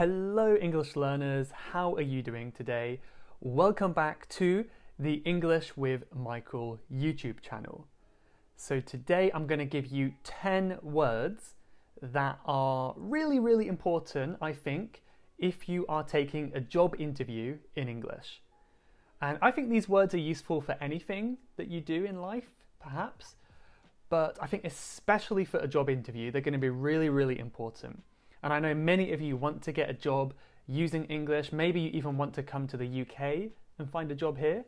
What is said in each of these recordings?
Hello English learners, how are you doing today? Welcome back to the English with Michael YouTube channel. So today I'm going to give you 10 words that are really important, I think, if you are taking a job interview in English. And I think these words are useful for anything that you do in life, perhaps, but I think especially for a job interview, they're going to be really important. And I know many of you want to get a job using English. Maybe you even want to come to the UK and find a job here.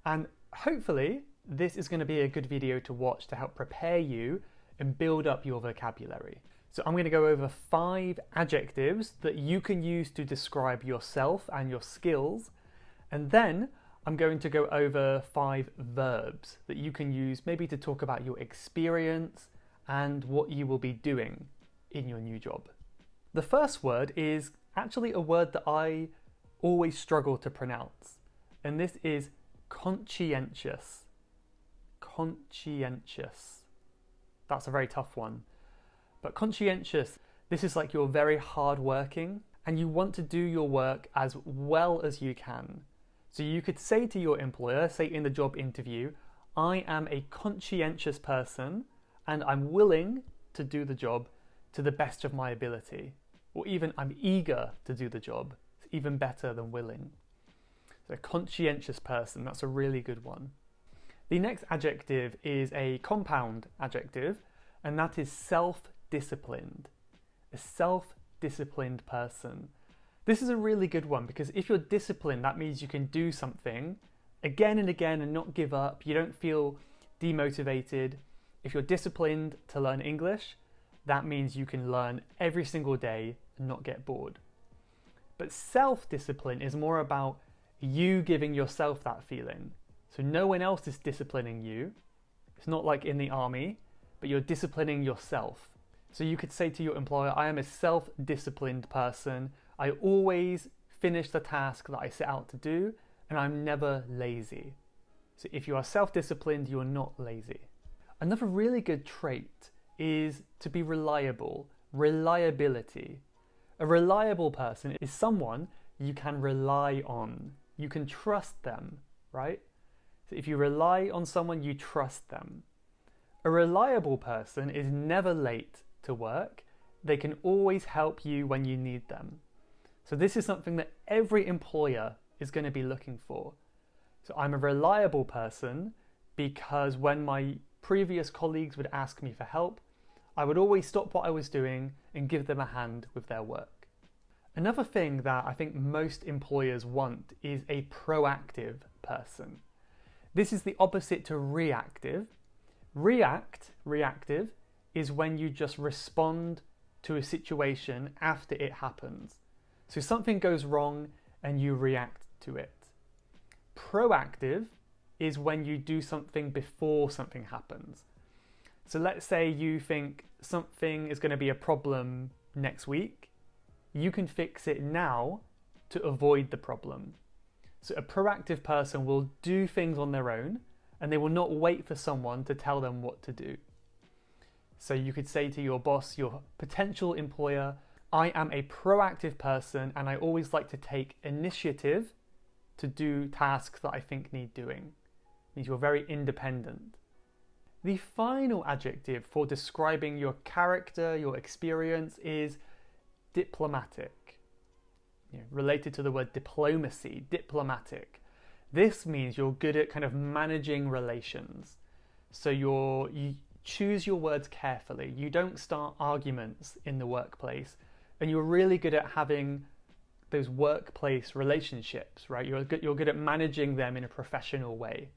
And hopefully this is going to be a good video to watch to help prepare you and build up your vocabulary. So I'm going to go over 5 adjectives that you can use to describe yourself and your skills. And then I'm going to go over 5 verbs that you can use maybe to talk about your experience and what you will be doing in your new job. The first word is actually a word that I always struggle to pronounce, and this is conscientious. Conscientious. That's a very tough one. But conscientious, this is like you're very hardworking and you want to do your work as well as you can. So you could say to your employer, say in the job interview, I am a conscientious person and I'm willing to do the job to the best of my ability. Or even I'm eager to do the job. It's even better than willing. So a conscientious person, that's a really good one. The next adjective is a compound adjective, and that is self-disciplined. A self-disciplined person. This is a really good one because if you're disciplined, that means you can do something again and again and not give up. You don't feel demotivated. If you're disciplined to learn English, that means you can learn every single day and not get bored. But self-discipline is more about you giving yourself that feeling. So no one else is disciplining you. It's not like in the army, but you're disciplining yourself. So you could say to your employer, I am a self-disciplined person. I always finish the task that I set out to do, and I'm never lazy. So if you are self-disciplined, you're not lazy. Another really good trait is to be reliable. Reliability. A reliable person is someone you can rely on. You can trust them, right? So if you rely on someone, you trust them. A reliable person is never late to work. They can always help you when you need them. So this is something that every employer is going to be looking for. So I'm a reliable person because when my previous colleagues would ask me for help, I would always stop what I was doing and give them a hand with their work. Another thing that I think most employers want is a proactive person. This is the opposite to reactive. Reactive, is when you just respond to a situation after it happens. So something goes wrong and you react to it. Proactive is when you do something before something happens. So let's say you think something is going to be a problem next week. You can fix it now to avoid the problem. So a proactive person will do things on their own and they will not wait for someone to tell them what to do. So you could say to your boss, your potential employer, I am a proactive person and I always like to take initiative to do tasks that I think need doing. It means you're very independent. The final adjective for describing your character, your experience, is diplomatic. Related to the word diplomacy, diplomatic. This means you're good at kind of managing relations. So you choose your words carefully. You don't start arguments in the workplace, and you're really good at having those workplace relationships, right? You're good at managing them in a professional way.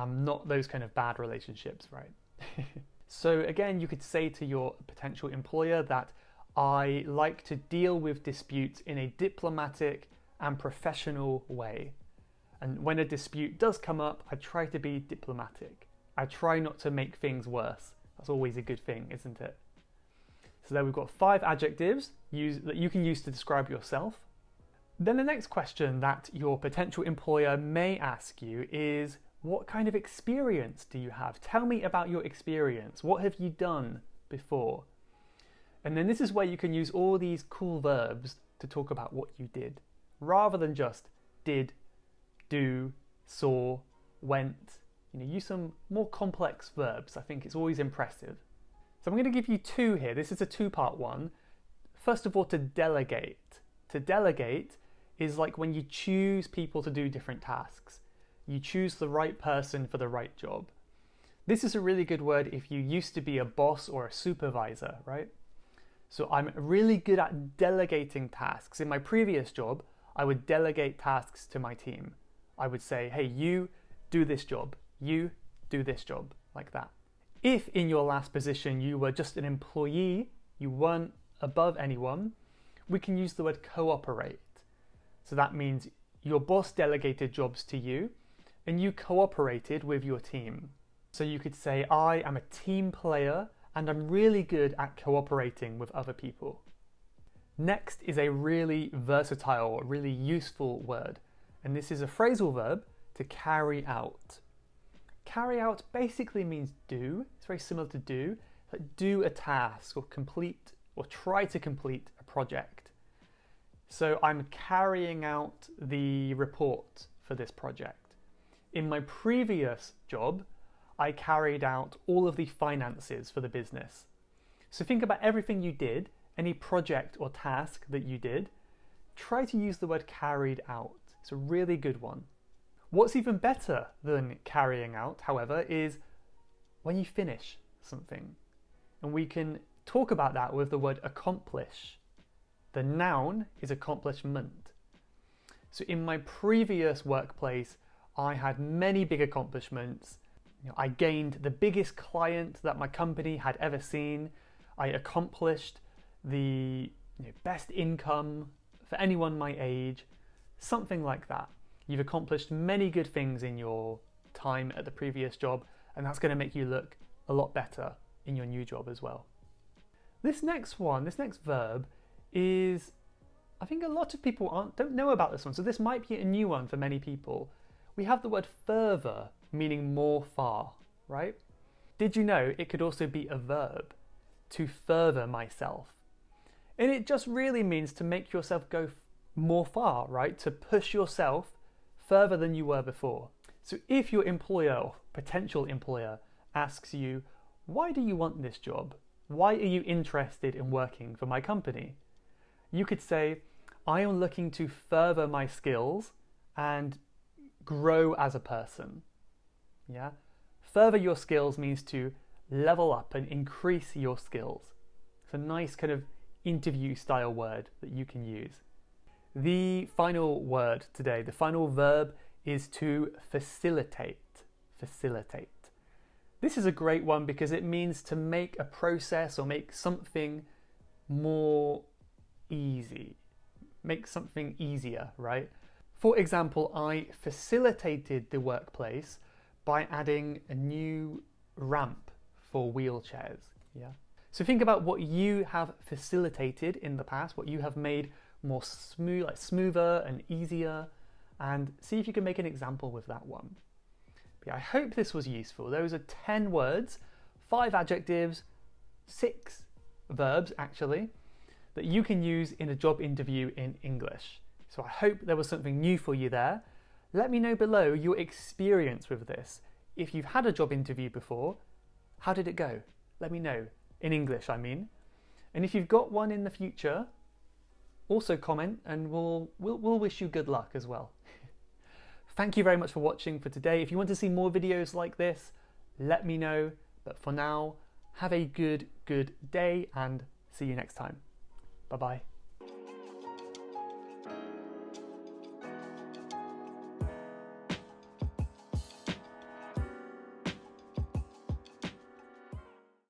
Not those kind of bad relationships, right? So again, you could say to your potential employer that I like to deal with disputes in a diplomatic and professional way. And when a dispute does come up, I try to be diplomatic. I try not to make things worse. That's always a good thing, isn't it? So there we've got 5 adjectives that you can use to describe yourself. Then the next question that your potential employer may ask you is, what kind of experience do you have? Tell me about your experience. What have you done before? And then this is where you can use all these cool verbs to talk about what you did, rather than just did, do, saw, went. Use some more complex verbs. I think it's always impressive. So I'm going to give you two here. This is a two-part one. First of all, to delegate. To delegate is like when you choose people to do different tasks. You choose the right person for the right job. This is a really good word if you used to be a boss or a supervisor, right? So I'm really good at delegating tasks. In my previous job, I would delegate tasks to my team. I would say, hey, you do this job. You do this job, like that. If in your last position you were just an employee, you weren't above anyone, we can use the word cooperate. So that means your boss delegated jobs to you and you cooperated with your team. So you could say, I am a team player and I'm really good at cooperating with other people. Next is a really versatile, really useful word. And this is a phrasal verb, to carry out. Carry out basically means do. It's very similar to do. Like do a task or complete or try to complete a project. So I'm carrying out the report for this project. In my previous job, I carried out all of the finances for the business. So think about everything you did, any project or task that you did, try to use the word carried out. It's a really good one. What's even better than carrying out, however, is when you finish something. And we can talk about that with the word accomplish. The noun is accomplishment. So in my previous workplace, I had many big accomplishments. I gained the biggest client that my company had ever seen. I accomplished the best income for anyone my age, something like that. You've accomplished many good things in your time at the previous job, and that's going to make you look a lot better in your new job as well. This next verb is, I think a lot of people don't know about this one, so this might be a new one for many people. We have the word further, meaning more far, right? Did you know it could also be a verb, to further myself? And it just really means to make yourself go more far, right? To push yourself further than you were before. So if your employer or potential employer asks you, why do you want this job? Why are you interested in working for my company? You could say, I am looking to further my skills and grow as a person. Yeah? Further your skills means to level up and increase your skills. It's a nice kind of interview style word that you can use. The final word today, the final verb, is to facilitate. Facilitate. This is a great one because it means to make a process or make something more easy. Make something easier, right? For example, I facilitated the workplace by adding a new ramp for wheelchairs. Yeah. So think about what you have facilitated in the past, what you have made more smoother and easier, and see if you can make an example with that one. But yeah, I hope this was useful. Those are 10 words, 5 adjectives, 6 verbs actually, that you can use in a job interview in English. So I hope there was something new for you there. Let me know below your experience with this. If you've had a job interview before, how did it go? Let me know. In English, I mean. And if you've got one in the future, also comment and we'll wish you good luck as well. Thank you very much for watching for today. If you want to see more videos like this, let me know. But for now, have a good day and see you next time. Bye-bye.